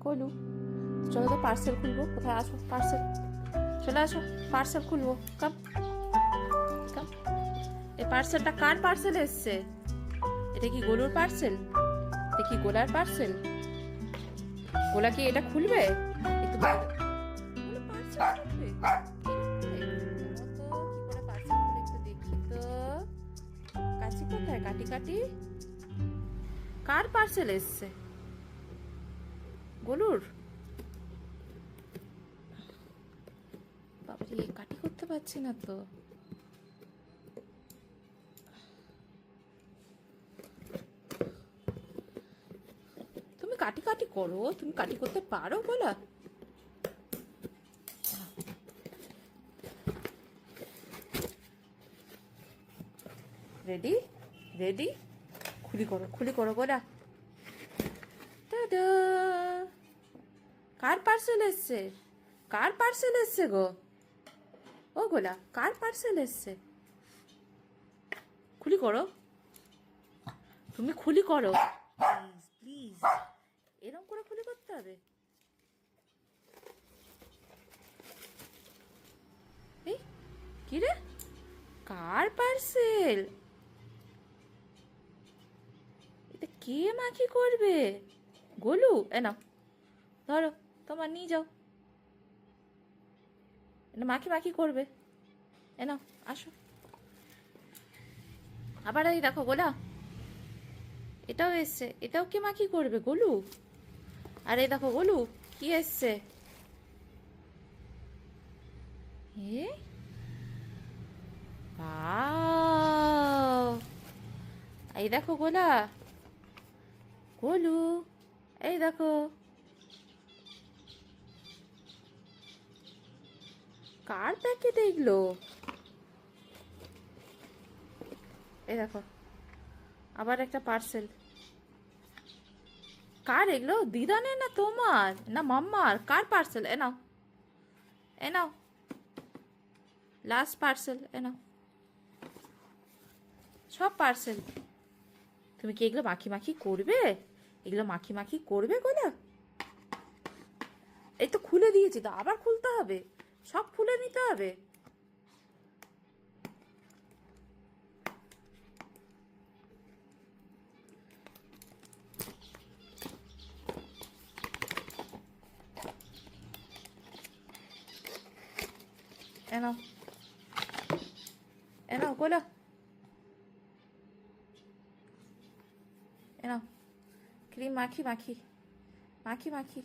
গোলু, চলো তো পার্সেল খুলবো। কোথায় আসো পার্সেল, চলে আসো পার্সেল খুলবো। কাম কাম। এই পার্সেলটা কার পার্সেল এসছে? এটা কি গোলুর পার্সেল? এটা কি গোলার পার্সেল? গোলা কি এটা খুলবে? একটু গোলু পার্সেল খুলবে? তো কি করে পার্সেল খুলে একটু দেখি তো। কাচি কোথায়? কাটি কাটি। কার পার্সেল এসছে? গোলুর? বাবারে, কাটি করতে পারছি না তো। তুমি কাটি কাটি করো, তুমি কাটি করতে পারো গোলা? রেডি রেডি, খুলি করো গোলা। টাডা! কার পার্সেল এসছে? কার পার্সেল এসছে গো? ও গোলা, কার পার্সেল এসছে? খুলি করো, তুমি খুলি করো প্লিজ প্লিজ। এরকম করে খুলি করতে হবে? এই কি রে, কার পার্সেল? এটা কে মাখি করবে? গোলু, এ নাও ধরো, তোমার নিয়ে যাও। এটা মাখি মাখি করবে, এ নাও আসো। আবার এই দেখো গোলা, এটাও এসছে, এটাও কে মাখি করবে? গোলু। আর এই দেখো গোলু, কি এসছে? এ বাও! এই দেখো গোলা, গোলু, এই দেখো। কার প্যাকেট এগুলো? এই দেখো, আবার একটা পার্সেল। কার এগুলো? দিদানের না তোমার না মাম্মার? কার পার্সেল? এ নাও, এ নাও, লাস্ট পার্সেল, এ নাও সব পার্সেল। তুমি কি এগুলো মাখি মাখি করবে? এগুলো মাখি মাখি করবে গোলা? এই তো খুলে দিয়েছি তো, আবার খুলতে হবে? সব খুলে নিতে হবে? এ নাও, এ নাও গোলা, এ নাও ক্রিম মাখি মাখি মাখি মাখি।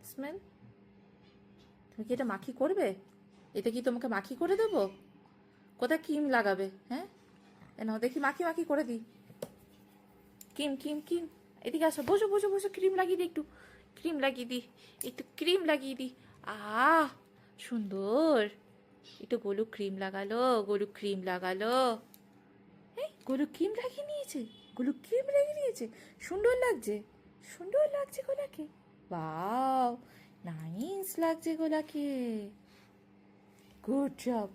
স্মেল। তুমি কি এটা মাখি করবে? এটা কি তোমাকে মাখি করে দেবো? কোথায় ক্রিম লাগাবে? হ্যাঁ, এ নাও দেখি মাখি মাখি করে দিই। ক্রিম ক্রিম ক্রিম, এদিকে আসো, বসো বসো বসো, ক্রিম লাগিয়ে দিই একটু, ক্রিম লাগিয়ে দিই, একটু ক্রিম লাগিয়ে দিই। সুন্দর। একটু গোলু ক্রিম লাগালো, গোলু ক্রিম লাগালো। এই গোলু ক্রিম লাগিয়ে নিয়েছে, গোলু ক্রিম লাগিয়ে নিয়েছে। সুন্দর লাগছে, সুন্দর লাগছে গোলাকে। ওয়াও, নাইস লাগছে গোলাকে। Good job.